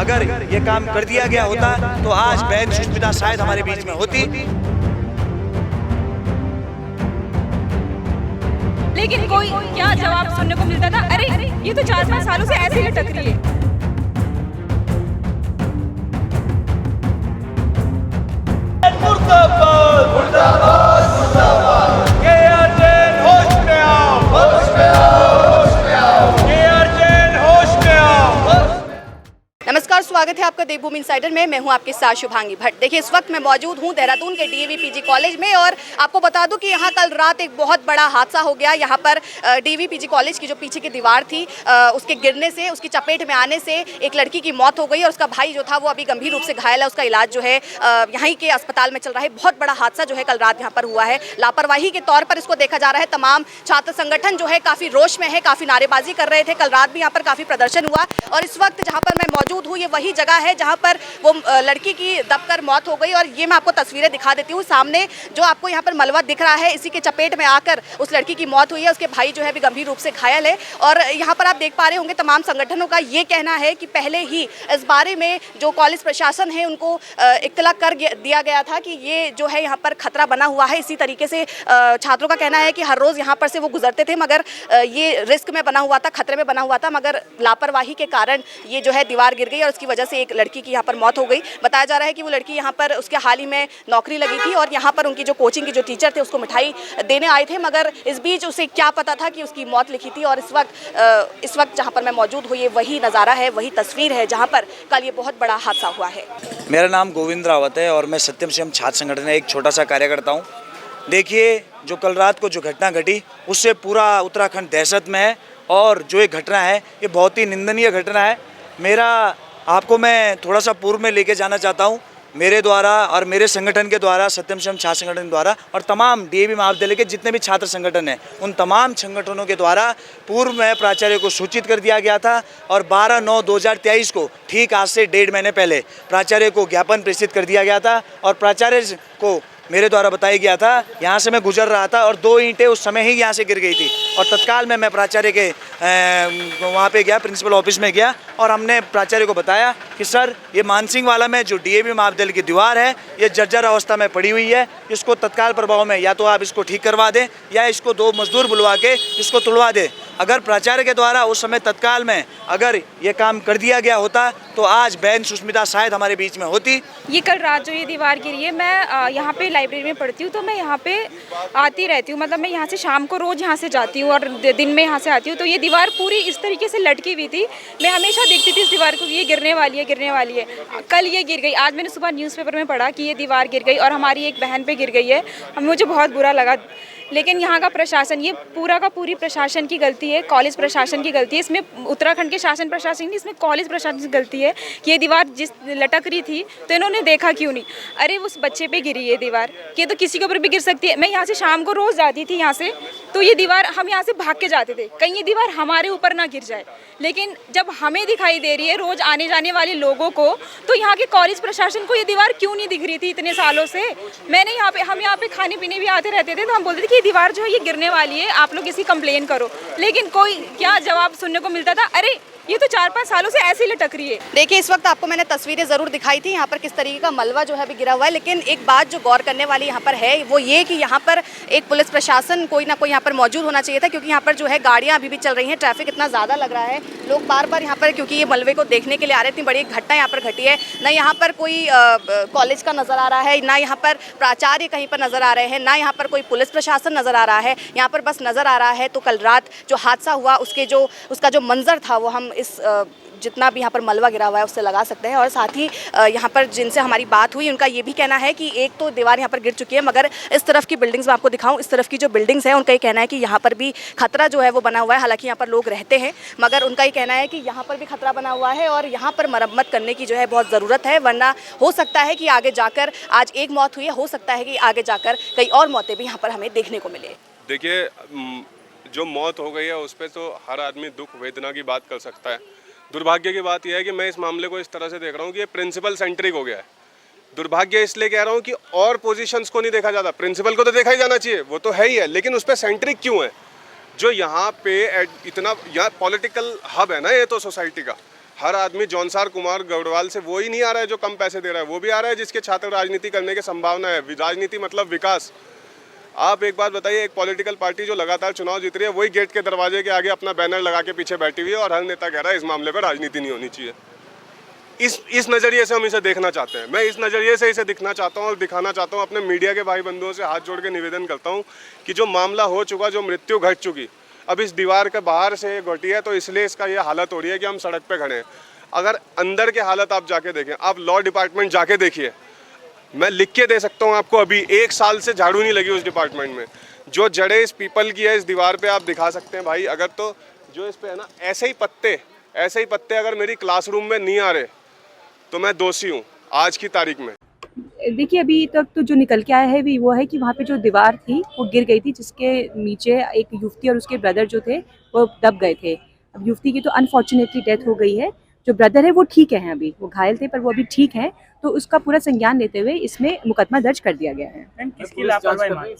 अगर ये काम कर दिया गया होता तो आज बहन सुष्मिता शायद हमारे बीच में होती। लेकिन कोई क्या जवाब सुनने को मिलता था, अरे ये तो 4-5 सालों से ऐसे ही लटक रही है। मुर्दाबाद मुर्दाबाद मुर्दाबाद। केआर जैन होश में आओ, होश में आओ, होश में आओ। केआर जैन होश में आओ। नमस्कार, स्वागत है आपका देवभूमि इनसाइडर में। मैं हूं आपके साथ शुभांगी भट्ट। देखिए, इस वक्त मैं मौजूद हूं देहरादून के डीएवी पीजी कॉलेज में और आपको बता दूं कि यहां कल रात एक बहुत बड़ा हादसा हो गया। यहां पर डीएवी पीजी कॉलेज की जो पीछे की दीवार थी उसके गिरने से, उसकी चपेट में आने से एक लड़की की मौत हो गई और उसका भाई जो था वो अभी गंभीर रूप से घायल है। उसका इलाज जो है यहीं के अस्पताल में चल रहा है। बहुत बड़ा हादसा जो है कल रात यहाँ पर हुआ है। लापरवाही के तौर पर इसको देखा जा रहा है। तमाम छात्र संगठन जो है काफ़ी रोष में है, काफ़ी नारेबाजी कर रहे थे। कल रात भी यहाँ पर काफ़ी प्रदर्शन हुआ और इस वक्त जहाँ पर मैं मौजूद हूँ ये वही जगह है जहाँ पर वो लड़की की दबकर मौत हो गई। और ये मैं आपको तस्वीरें दिखा देती हूँ। सामने जो आपको यहाँ पर मलबा दिख रहा है, इसी के चपेट में आकर उस लड़की की मौत हुई है। उसके भाई जो है अभी गंभीर रूप से घायल है और यहाँ पर आप देख पा रहे होंगे तमाम संगठनों का ये कहना है कि पहले ही इस बारे में जो कॉलेज प्रशासन है उनको इत्तला कर दिया गया था कि ये जो है यहाँ पर खतरा बना हुआ है। इसी तरीके से छात्रों का कहना है कि हर रोज़ यहाँ पर से वो गुजरते थे मगर ये रिस्क में बना हुआ था, खतरे में बना हुआ था, मगर लापरवाही के कारण ये जो है दीवार गिर गई और उसकी वजह से एक लड़की की यहाँ पर मौत हो गई। बताया जा रहा है कि वो लड़की यहाँ पर उसके हाल ही में नौकरी लगी थी और यहाँ पर उनकी जो कोचिंग के जो टीचर थे उसको मिठाई देने आए थे, मगर इस बीच उसे क्या पता था कि उसकी मौत लिखी थी। और इस वक्त जहाँ पर मैं मौजूद हूँ ये वही नज़ारा है, वही तस्वीर है जहाँ पर कल ये बहुत बड़ा हादसा हुआ है। मेरा नाम गोविंद रावत है और मैं सत्यम शिवम छात्र संगठन का एक छोटा सा कार्यकर्ता हूँ। देखिए, जो कल रात को जो घटना घटी उससे पूरा उत्तराखंड दहशत में है और जो ये घटना है ये बहुत ही निंदनीय घटना है। आपको मैं थोड़ा सा पूर्व में लेके जाना चाहता हूँ। मेरे द्वारा और मेरे संगठन के द्वारा, सत्यम शिवम छात्र संगठन द्वारा और तमाम डीएवी महाविद्यालय के जितने भी छात्र संगठन हैं उन तमाम संगठनों के द्वारा पूर्व में प्राचार्य को सूचित कर दिया गया था और 12/9/2023 को ठीक आज से 1.5 महीने पहले प्राचार्य को ज्ञापन प्रेषित कर दिया गया था और प्राचार्य को मेरे द्वारा बताया गया था। यहाँ से मैं गुजर रहा था और 2 ईंटें उस समय ही यहाँ से गिर गई थी और तत्काल में मैं प्राचार्य के वहाँ पे गया, प्रिंसिपल ऑफिस में गया और हमने प्राचार्य को बताया कि सर ये मानसिंह वाला में जो डीएवी महाविद्यालय की दीवार है ये जर्जर अवस्था में पड़ी हुई है, इसको तत्काल प्रभाव में या तो आप इसको ठीक करवा दें या इसको 2 मजदूर बुलवा के इसको तुड़वा दें। अगर प्राचार्य के द्वारा उस समय तत्काल में अगर ये काम कर दिया गया होता तो आज बहन सुष्मिता शायद हमारे बीच में होती। ये कल रात जो ये दीवार गिरी है, मैं यहाँ पे लाइब्रेरी में पढ़ती हूँ तो मैं यहाँ पे आती रहती हूँ। मतलब मैं यहाँ से शाम को रोज़ यहाँ से जाती हूँ और दिन में यहाँ से आती हूँ। तो ये दीवार पूरी इस तरीके से लटकी हुई थी। मैं हमेशा देखती थी इस दीवार को, ये गिरने वाली है, गिरने वाली है। कल ये गिर गई। आज मैंने सुबह न्यूज़पेपर में पढ़ा कि ये दीवार गिर गई और हमारी एक बहन पे गिर गई है। मुझे बहुत बुरा लगा। लेकिन यहाँ का प्रशासन, ये पूरा का पूरी प्रशासन की गलती है, कॉलेज प्रशासन की गलती है। इसमें उत्तराखंड के शासन प्रशासन नहीं, इसमें कॉलेज प्रशासन की गलती है कि ये दीवार जिस लटक रही थी तो इन्होंने देखा क्यों नहीं। अरे उस बच्चे पे गिरी ये दीवार, ये तो किसी के ऊपर भी गिर सकती है। मैं यहाँ से शाम को रोज़ जाती थी यहाँ से, तो ये दीवार हम यहाँ से भाग के जाते थे कहीं ये दीवार हमारे ऊपर ना गिर जाए। लेकिन जब हमें दिखाई दे रही है रोज़ आने जाने वाले लोगों को, तो यहाँ के कॉलेज प्रशासन को ये दीवार क्यों नहीं दिख रही थी इतने सालों से। हम यहाँ पे खाने पीने भी आते रहते थे तो हम बोलते थे कि ये दीवार जो है ये गिरने वाली है, आप लोग इसकी कंप्लेन करो। लेकिन कोई क्या जवाब सुनने को मिलता था, अरे ये तो 4-5 सालों से ऐसे ही लटक रही है। देखिए, इस वक्त आपको मैंने तस्वीरें ज़रूर दिखाई थी यहाँ पर किस तरीके का मलबा जो है अभी गिरा हुआ है। लेकिन एक बात जो गौर करने वाली यहाँ पर है वो ये कि यहाँ पर एक पुलिस प्रशासन कोई ना कोई यहाँ पर मौजूद होना चाहिए था, क्योंकि यहाँ पर जो है गाड़ियाँ अभी भी चल रही हैं, ट्रैफिक इतना ज़्यादा लग रहा है, लोग बार बार यहाँ पर क्योंकि ये मलबे को देखने के लिए आ रहे। इतनी बड़ी घटना यहाँ पर घटी है, ना यहाँ पर कोई कॉलेज का नज़र आ रहा है, ना यहाँ पर प्राचार्य कहीं पर नज़र आ रहे हैं, ना यहाँ पर कोई पुलिस प्रशासन नज़र आ रहा है। यहाँ पर बस नज़र आ रहा है तो कल रात जो हादसा हुआ उसका जो मंजर था वो हम इस जितना भी यहाँ पर मलबा गिरा हुआ है उससे लगा सकते हैं। और साथ ही यहाँ पर जिनसे हमारी बात हुई उनका ये भी कहना है कि एक तो दीवार यहाँ पर गिर चुकी है, मगर इस तरफ की बिल्डिंग्स मैं आपको दिखाऊं, इस तरफ की जो बिल्डिंग्स हैं उनका ये कहना है कि यहाँ पर भी खतरा जो है वो बना हुआ है। हालांकि यहाँ पर लोग रहते हैं, मगर उनका ये कहना है कि यहाँ पर भी खतरा बना हुआ है और यहाँ पर मरम्मत करने की जो है बहुत ज़रूरत है, वरना हो सकता है कि आगे जाकर, आज एक मौत हुई है, हो सकता है कि आगे जाकर कई और मौतें भी यहाँ पर हमें देखने को मिले। देखिए, जो मौत हो गई है उस पर तो हर आदमी दुख वेदना की बात कर सकता है। दुर्भाग्य की बात यह है कि मैं इस मामले को इस तरह से देख रहा हूँ कि ये प्रिंसिपल सेंट्रिक हो गया है। दुर्भाग्य इसलिए कह रहा हूँ कि और पोजीशंस को नहीं देखा जाता। प्रिंसिपल को तो देखा ही जाना चाहिए, वो तो है ही है, लेकिन उस पर सेंट्रिक क्यों है? जो यहाँ पे इतना यहाँ पॉलिटिकल हब है ना, ये तो सोसाइटी का हर आदमी जौनसार कुमार गढ़वाल से वो ही नहीं आ रहा है जो कम पैसे दे रहा है, वो भी आ रहा है जिसके छात्र राजनीति करने की संभावना है। राजनीति मतलब विकास। आप एक बात बताइए, एक पॉलिटिकल पार्टी जो लगातार चुनाव जीत रही है वही गेट के दरवाजे के आगे अपना बैनर लगा के पीछे बैठी हुई है और हर नेता कह रहा है इस मामले पर राजनीति नहीं होनी चाहिए। इस नज़रिए से हम इसे देखना चाहते हैं। मैं इस नज़रिए से इसे दिखना चाहता हूँ और दिखाना चाहता हूँ। अपने मीडिया के भाई बंधुओं से हाथ जोड़ के निवेदन करता हूँ कि जो मामला हो चुका, जो मृत्यु घट चुकी, अब इस दीवार के बाहर से घटी है तो इसलिए इसका ये हालत हो रही है कि हम सड़क पे खड़े हैं। अगर अंदर के हालत आप जाके देखें, आप लॉ डिपार्टमेंट जाके देखिए, मैं लिख के दे सकता हूँ आपको, अभी 1 साल से झाड़ू नहीं लगी उस डिपार्टमेंट में। जो जड़ें इस पीपल की है इस दीवार पे आप दिखा सकते हैं भाई। अगर तो जो इस पे है ना, ऐसे ही पत्ते अगर मेरी क्लासरूम में नहीं आ रहे तो मैं दोषी हूँ आज की तारीख में। देखिए अभी तक तो जो निकल के आया है वो है कि वहाँ पे जो दीवार थी वो गिर गई थी, जिसके नीचे एक युवती और उसके ब्रदर जो थे वो दब गए थे। अब युवती की तो अनफॉर्चुनेटली डेथ हो गई है। जो ब्रदर है वो ठीक है, अभी वो घायल थे पर वो अभी ठीक है। तो उसका पूरा संज्ञान लेते हुए इसमें मुकदमा दर्ज कर दिया गया है। किसकी लापरवाही?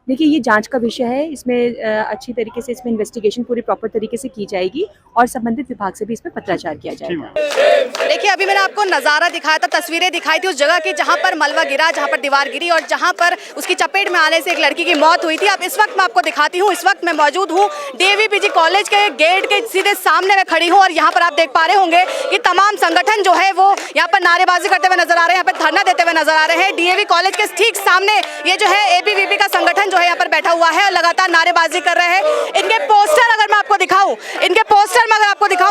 देखिए ये जांच का विषय है, इसमें अच्छी तरीके से इसमें इन्वेस्टिगेशन पूरी प्रॉपर तरीके से की जाएगी और संबंधित विभाग से भी इसमें पत्राचार किया जाएगा। देखिए अभी मैंने आपको नज़ारा दिखाया था, तस्वीरें दिखाई थी उस जगह की जहां पर मलबा गिरा, जहां पर दीवार गिरी और जहां पर उसकी चपेट में आने से एक लड़की की मौत हुई थी। अब इस वक्त मैं आपको दिखाती हूँ, इस वक्त मैं मौजूद हूँ DAVPG कॉलेज के गेट के सीधे सामने मैं खड़ी हूँ और यहाँ पर आप देख पा रहे होंगे कि तमाम संगठन जो है वो यहाँ पर नारेबाजी करते हुए नजर आ रहे हैं, यहाँ पर धरना देते हुए नजर आ रहे हैं। DAV कॉलेज के ठीक सामने ये जो है ABVP का संगठन जो है यहाँ पर बैठा हुआ है और लगातार नारेबाजी कर रहे हैं। इनके पोस्टर अगर मैं आपको दिखाऊं,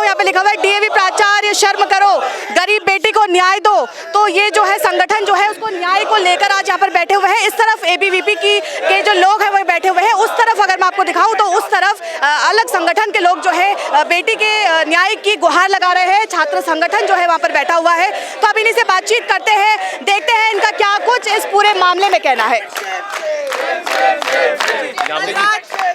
यहाँ पे लिखा हुआ है DAV प्राचार्य शर्म करो, गरीब बेटी को न्याय दो। तो ये जो है संगठन जो है उसको न्याय को लेकर आज यहाँ पर बैठे हुए हैं। इस तरफ ABVP के जो लोग हैं वो बैठे हुए हैं, उस तरफ अगर मैं आपको दिखाऊं तो उस तरफ अलग संगठन के लोग जो है बेटी के न्याय की गुहार लगा रहे हैं। छात्र संगठन जो है वहाँ पर बैठा हुआ है। तो अब इन्हीं से बातचीत करते हैं, देखते हैं इनका क्या कुछ इस पूरे मामले में कहना है।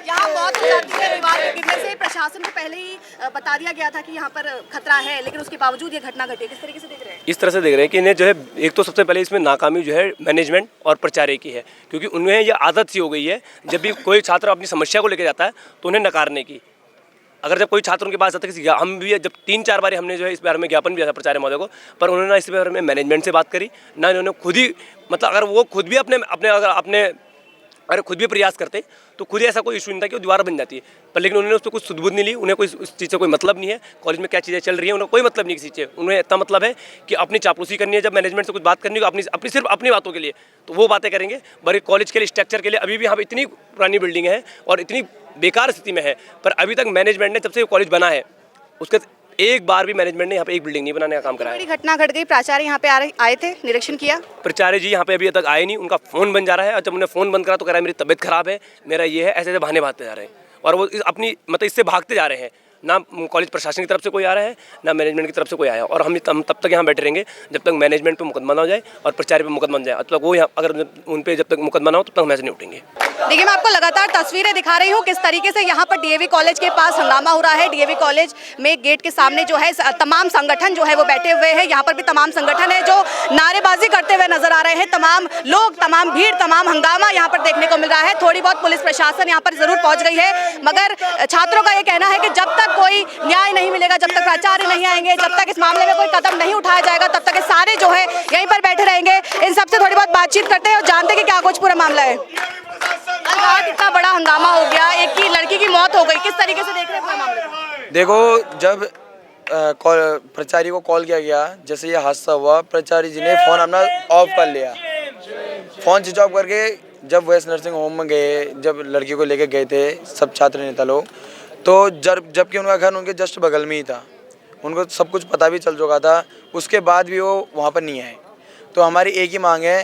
यहाँ मौत हो जाती है दीवार के गिरने से, प्रशासन को पहले ही बता दिया गया था कि यहाँ पर खतरा है, लेकिन उसके बावजूद ये घटना घटी। किस तरीके से देख रहे हैं? इस तरह से देख रहे हैं कि इन्हें जो है, एक तो सबसे पहले इसमें नाकामी जो है मैनेजमेंट और प्राचार्य की है, क्योंकि उन्हें ये आदत सी हो गई है जब भी कोई छात्र अपनी समस्या को लेकर जाता है तो उन्हें नकारने की। अगर जब कोई छात्र उनके पास आता है, हम भी जब 3-4 बार हमने जो है इस बारे में ज्ञापन दिया था प्राचार्य महोदय को, पर उन्होंने ना इस बारे में मैनेजमेंट से बात करी, ना इन्होंने खुद ही, मतलब अगर वो खुद भी अगर खुद भी प्रयास करते तो खुद ही ऐसा कोई इशू नहीं था कि वो दीवार बन जाती है, पर लेकिन उन्होंने उस पर कुछ सुध-बुध नहीं ली। उन्हें कोई उस चीज़ से कोई मतलब नहीं है, कॉलेज में क्या चीज़ें चल रही हैं उन्हें कोई मतलब नहीं किसी चीज़। उन्हें इतना मतलब है कि अपनी चापलूसी करनी है, जब मैनेजमेंट से कुछ बात करनी है अपनी सिर्फ अपनी बातों के लिए तो वो बातें करेंगे। बड़े कॉलेज के लिए, स्ट्रक्चर के लिए अभी भी यहाँ पर इतनी पुरानी बिल्डिंग है और इतनी बेकार स्थिति में है, पर अभी तक मैनेजमेंट ने जब से कॉलेज बना है उसके एक बार भी मैनेजमेंट ने यहाँ पे एक बिल्डिंग नहीं बनाने का काम करा है। बड़ी घटना घट गई, प्राचार्य यहाँ पे आए थे, निरीक्षण किया? प्राचार्य जी यहाँ पे अभी तक आए नहीं, उनका फ़ोन बन जा रहा है और जब उन्हें फ़ोन बंद करा तो कह रहा है मेरी तबीयत खराब है, मेरा ये है, ऐसे बहाने भागते जा रहे हैं और वो अपनी मतलब इससे भागते जा रहे हैं। ना कॉलेज प्रशासन की तरफ से कोई आ रहा है, ना मैनेजमेंट की तरफ से कोई आया, और हम तब तक यहाँ बैठे रहेंगे जब तक मैनेजमेंट पे मुकदमा ना हो जाए और प्राचार्य पे मुकदमा हो जाए। तब तक वो यहाँ, अगर उन पे जब तक मुकदमा ना हो तब तक हम ऐसे नहीं उठेंगे। देखिए मैं आपको लगातार तस्वीरें दिखा रही हूँ किस तरीके से यहाँ पर DAV कॉलेज के पास हंगामा हो रहा है। DAV कॉलेज में गेट के सामने जो है तमाम संगठन जो है वो बैठे हुए हैं। यहाँ पर भी तमाम संगठन है जो नारेबाजी करते हुए नजर आ रहे हैं। तमाम लोग, तमाम भीड़, तमाम हंगामा यहाँ पर देखने को मिल रहा है। थोड़ी बहुत पुलिस प्रशासन यहाँ पर जरूर पहुँच गई है, मगर छात्रों का ये कहना है कि जब तक कोई न्याय नहीं मिलेगा, जब तक प्राचार्य नहीं आएंगे, जब तक इस मामले में कोई कदम नहीं उठाया जाएगा, तब तक ये सारे जो है यहीं पर बैठे रहेंगे। इन सबसे थोड़ी बहुत बातचीत करते हैं और जानते हैं कि क्या कुछ पूरा मामला है। रात इतना बड़ा हंगामा हो गया, एक की लड़की की मौत हो गई, किस तरीके से देख रहे हैं पूरा मामला? देखो, जब प्राचार्य को कॉल किया गया, जैसे ये हादसा हुआ, प्राचार्य जी ने फ़ोन अपना ऑफ कर लिया। फ़ोन स्विच ऑफ करके जब वेस्ट नर्सिंग होम में गए, जब लड़की को लेके गए थे सब छात्र नेता लोग, तो जबकि उनका घर उनके जस्ट बगल में ही था, उनको सब कुछ पता भी चल चुका था, उसके बाद भी वो वहाँ पर नहीं आए। तो हमारी एक ही मांग है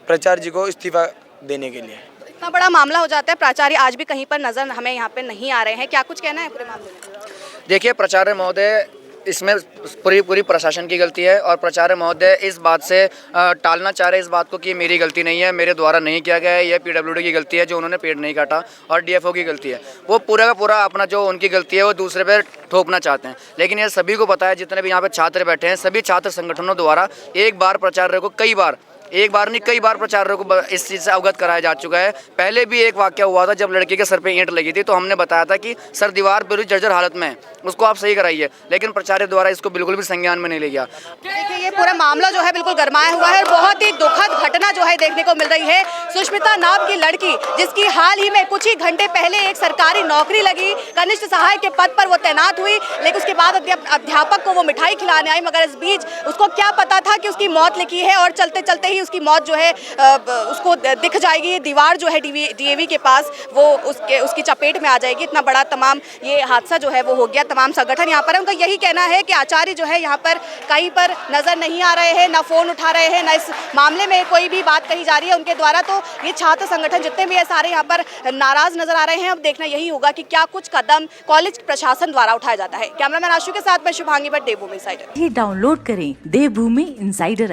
प्राचार्य जी को इस्तीफा देने के लिए। इतना बड़ा मामला हो जाता है, प्राचार्य आज भी कहीं पर नजर हमें यहाँ पे नहीं आ रहे हैं, क्या कुछ कहना है पूरे मामले में? देखिए, प्राचार्य महोदय, इसमें पूरी प्रशासन की गलती है और प्राचार्य महोदय इस बात से टालना चाह रहे हैं इस बात को कि मेरी गलती नहीं है, मेरे द्वारा नहीं किया गया है, यह PWD की गलती है जो उन्होंने पेड़ नहीं काटा, और DFO की गलती है। वो पूरा का पूरा अपना जो उनकी गलती है वो दूसरे पे थोपना चाहते हैं। लेकिन ये सभी को पता है, जितने भी यहाँ पे छात्र बैठे हैं, सभी छात्र संगठनों द्वारा एक बार प्राचार्य को कई बार एक बार नहीं कई बार प्राचार्यों को इस चीज़ से अवगत कराया जा चुका है। पहले भी एक वाकया हुआ था जब लड़के के सर पे ईंट लगी थी, तो हमने बताया था कि सर दीवार पूरी जर्जर हालत में है, उसको आप सही कराइए, लेकिन प्राचार्य द्वारा इसको बिल्कुल भी संज्ञान में नहीं लिया। देखिए ये पूरा मामला जो है बिल्कुल गरमाया हुआ है और बहुत ही दुखद घटना जो है देखने को मिल रही है। सुष्मिता नाम की लड़की जिसकी हाल ही में कुछ ही घंटे पहले एक सरकारी नौकरी लगी, कनिष्ठ सहायक के पद पर वो तैनात हुई, लेकिन उसके बाद अध्यापक को वो मिठाई खिलाने आई, मगर इस बीच उसको क्या पता था कि उसकी मौत लिखी है और चलते चलते ही उसकी मौत जो है उसको दिख जाएगी। दीवार जो है डीएवी के पास वो उसकी चपेट में आ जाएगी। इतना बड़ा तमाम ये हादसा जो है वो हो गया। तमाम संगठन यहाँ पर है, उनका यही कहना है कि आचार्य जो है यहाँ पर कहीं पर नजर नहीं आ रहे हैं, ना फोन उठा रहे हैं, ना इस मामले में कोई भी बात कही जा रही है उनके द्वारा। तो ये छात्र संगठन जितने भी है सारे यहाँ पर नाराज नजर आ रहे हैं। अब देखना यही होगा कि क्या कुछ कदम कॉलेज प्रशासन द्वारा उठाया जाता है। कैमरामैन आशु के साथ मैं शुभांगी भट्ट, देवभूमि इनसाइडर। डाउनलोड करें देवभूमि इनसाइडर।